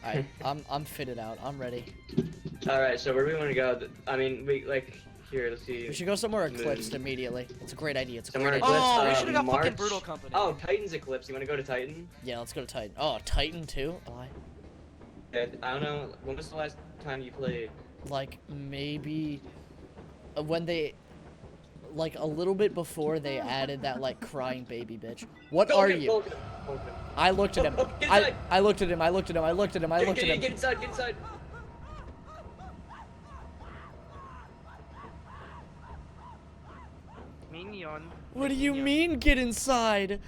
Alright, I'm fitted out. I'm ready. Alright, so where do we want to go? I mean, here, let's see. We should go somewhere eclipsed immediately. It's a great idea. It's a Somewhere great idea. eclipsed. Oh, we should have got fucking March. Brutal Company. Oh, Titan's eclipse. You want to go to Titan? Yeah, let's go to Titan. Oh, Titan too? Why? Yeah, I don't know. When was the last time you played? Like, maybe... when they... Like, a little bit before they added that, like, crying baby bitch. What are you? I looked at him. I looked at him. I looked at him. I looked at him. I looked at him. Get inside, get inside. Minion. What do you mean, get inside?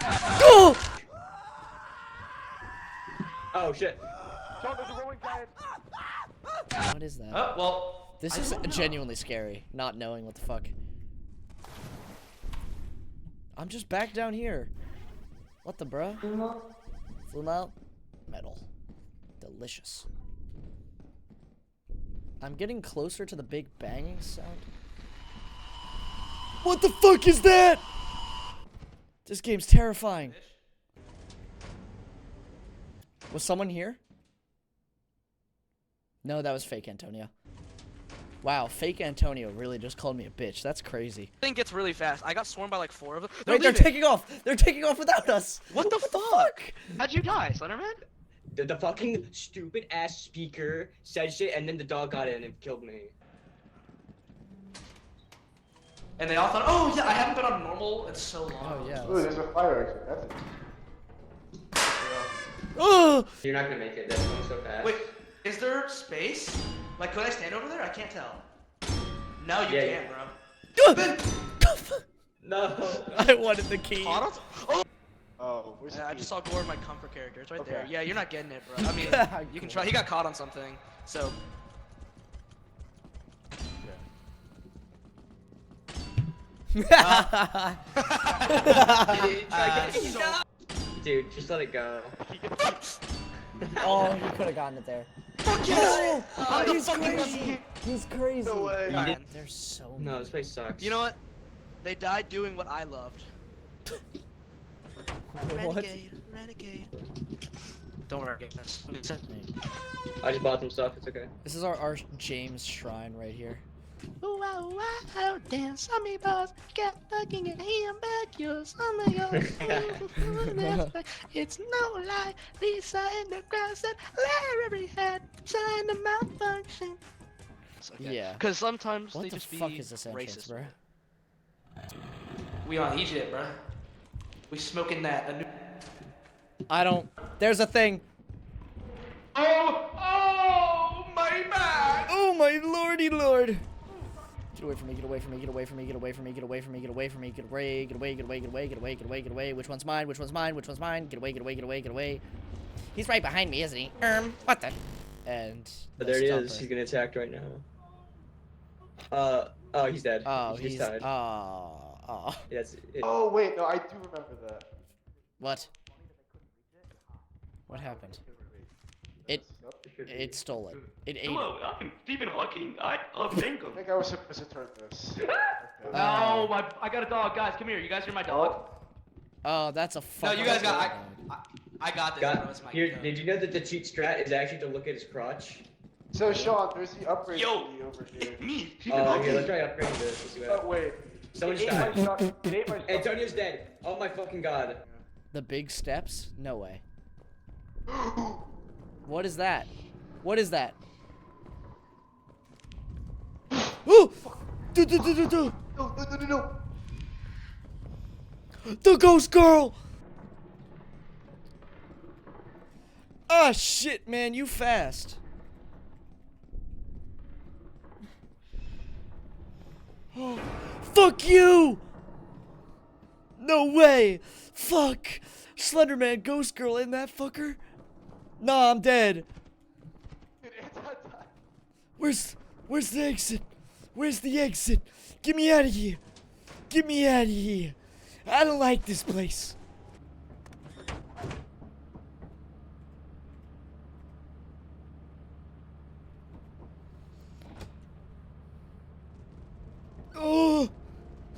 Oh! Oh shit. What is that? Oh, well. This is genuinely scary, not knowing what the fuck. I'm just back down here. What the bruh? Full out? Metal. Delicious. I'm getting closer to the big banging sound. What the fuck is that? This game's terrifying. Was someone here? No, that was fake Antonio. Wow, fake Antonio really just called me a bitch. That's crazy. Thing gets really fast. I got swarmed by like 4 of them. Wait, they're taking off. They're taking off without us. What the fuck? How'd you die, Slenderman? The fucking stupid ass speaker said shit, and then the dog got in and killed me. And they all thought, oh yeah, I haven't been on normal in so long. Oh yeah. Ooh, there's a fire exit. That's Oh! You're not gonna make it. That's going so fast. Wait, is there space? Like, could I stand over there? I can't tell. No, you Yeah, can't, bro. No. I wanted the key. Oh, oh, where's the I key? just saw Gore of my comfort character. It's right there. Okay. Yeah, you're not getting it, bro. I mean, you can try. He got caught on something, so. Dude, just let it go. Oh, he could have gotten it there. Fuck yes! Oh, I'm he's the fucking crazy. He's crazy. No way. Man. There's so No, many. this place sucks. You know what? They died doing what I loved. What? Renegade. Don't worry, guys. I just bought some stuff. It's okay. This is our James shrine right here. Ooh, wow, wow, dance, me boss, get fucking in him back, yours, on the It's no lie, Lisa in the crowd said, Larry had signed a malfunction. Yeah. Because sometimes What they the just fuck be is this entrance, racist. bro? We on Egypt, bro. We smoking that. I don't. There's a thing. Oh, my bad. Oh my lordy lord. Get away from me, get away from me, get away from me, get away from me, get away from me, get away from me, get away, get away, get away, get away, get away, get away, get away. Which one's mine? Which one's mine? Which one's mine? Get away, get away, get away, get away. He's right behind me, isn't he? What the? And But there he is. He's getting attacked right now. Oh, he's dead. Oh, he's he's tied. oh. That's it. Oh wait, no, I do remember that. What? What happened? It stole it. It ate it. Hello, I'm Stephen Hawking. I love Bingo. I think I was supposed to turn this. Okay. No, I got a dog. Guys, come here. You guys hear my dog? Oh, that's a No, fucking. you guys got. I got this, bro. It's my Here, go. did you know that the cheat strat is actually to look at his crotch? So Shawn, there's the upgrade Yo, key over here. it's me, Stephen Oh, Hawking. here, let's try upgrading this. Let's see what Oh happens. wait. Someone It just ate my died. shot- it ate my shot- Antonio's dead. Oh my fucking god. The big steps? No way. What is that? What is that? Oh! No. The ghost girl! Ah, shit, man, you fast. Oh, fuck you! No way! Fuck! Slenderman, ghost girl, in that fucker? Nah, I'm dead. Where's the exit? Where's the exit? Get me out of here! Get me out of here! I don't like this place.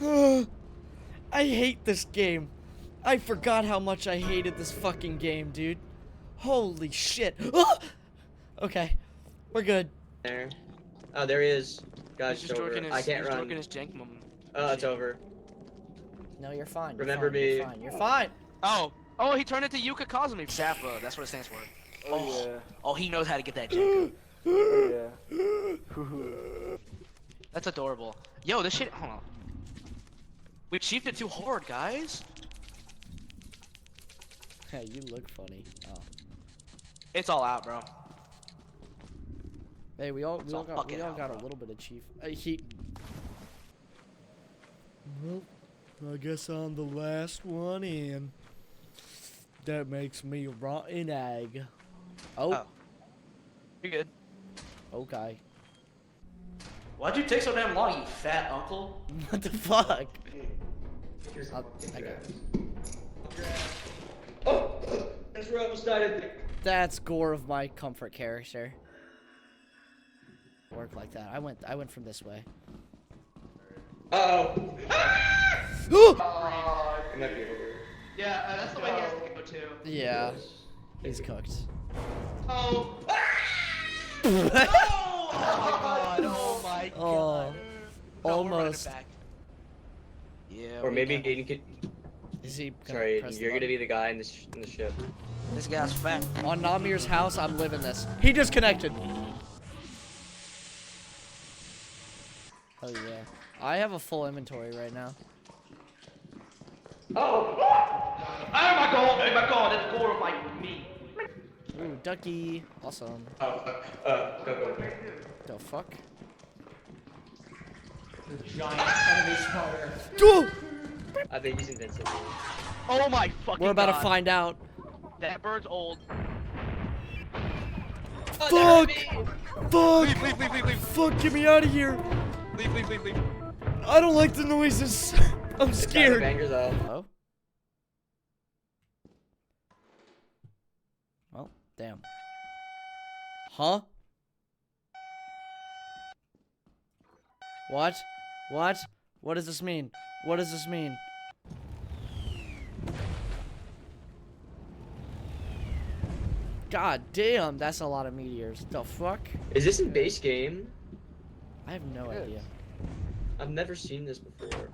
I hate this game. I forgot how much I hated this fucking game, dude. Holy shit. Okay, we're good. There. Oh, there he is. Guys, He's it's just over. working his, I can't he's run. working his jank moment. Oh, it's over. No, you're fine. You're Remember fine, me. You're fine. You're fine. Oh, he turned into Yuka Kazumi. Zappa, that's what it stands for. Oh yeah. Oh, he knows how to get that jank. Oh yeah. That's adorable. Yo, this shit, hold on. We achieved it too hard, guys. Hey, you look funny. Oh. It's all out, bro. Hey, we all all got fucking out, a bro. little bit of chief. Well, I guess I'm the last one in. That makes me a rotten egg. Oh. You're good. Okay. Why'd you take so damn long, you fat uncle? What the fuck? Here's I got Oh! That's where I almost died. That's gore of my comfort character. Work like that. I went from this way. Uh-oh. Oh! It might be over. Yeah, that's the way he has to go too. Yeah, he's cooked. Oh. Oh my god, oh my god. Oh, No, we're running almost. back. Yeah. Or we maybe got- Aiden could. Is he gonna Sorry, press Aiden, the you're gonna button? be the guy in the ship. This guy's fat. On Namir's house? I'm living this. He disconnected. Oh yeah. I have a full inventory right now. Oh my god, that's gore of my meat. Ooh, ducky. Awesome. Go. The fuck? Giant enemy spawner. Go! I think he's invincible. Oh my fucking We're about god. to find out. That bird's old. Fuck! Fuck! Leave, leave, leave, leave, leave. Fuck, get me out of here! Leave, leave, leave, leave. I don't like the noises. I'm scared. Bangers up. Oh? Well, damn. Huh? What? What? What does this mean? What does this mean? God damn, that's a lot of meteors. The fuck? Is this in base game? I have no It idea. I've never seen this before.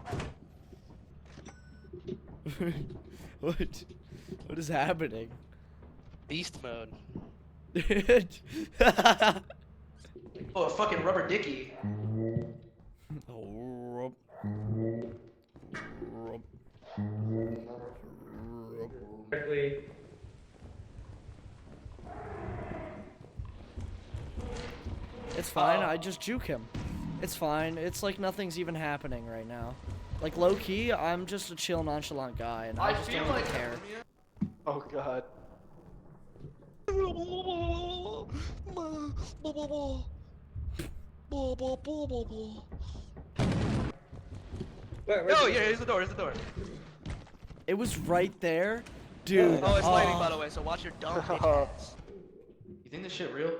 What? What is happening? Beast mode. Oh, a fucking rubber dicky. Oh, Quickly. it's fine. I just juke him. It's fine. It's like nothing's even happening right now. Like low key, I'm just a chill, nonchalant guy, and I just feel don't like care. Oh god. Where's Oh, the- yeah, here's the door, here's the door. It was right there, dude. Oh, it's lighting, by the way, so watch your dumb bitch ass. You think this shit real?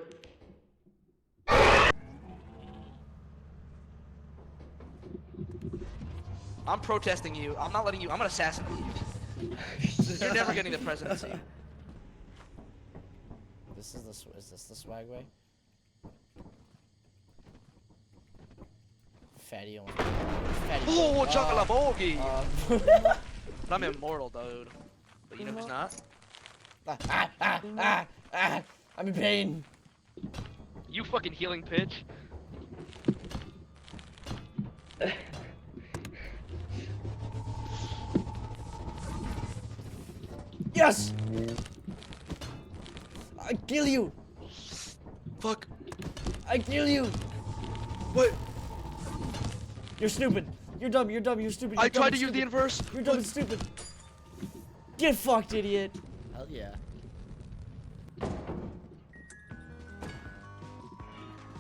I'm protesting you. I'm not letting you. I'm gonna assassinate you. You're never getting the presidency. This is the is this the swag way? Fatty almost. Fatty. Oh, chocolate bogey! Uh, But I'm immortal, dude. But you know who's not? I'm in pain. You fucking healing pitch. Yes. I kill you. Fuck. I kill you. What? You're stupid. You're dumb. You're dumb. You're stupid. I You're dumb tried to and use the stupid. inverse. You're dumb and stupid. Get fucked, idiot. Hell yeah.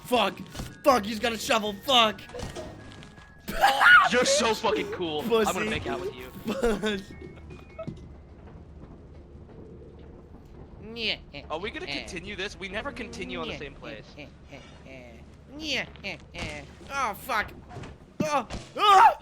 Fuck. Fuck. He's got a shovel. Fuck. You're so fucking cool. I'm Pussy. gonna make out with you. Are we gonna continue this? We never continue on the same place. Oh fuck. Oh. Ah!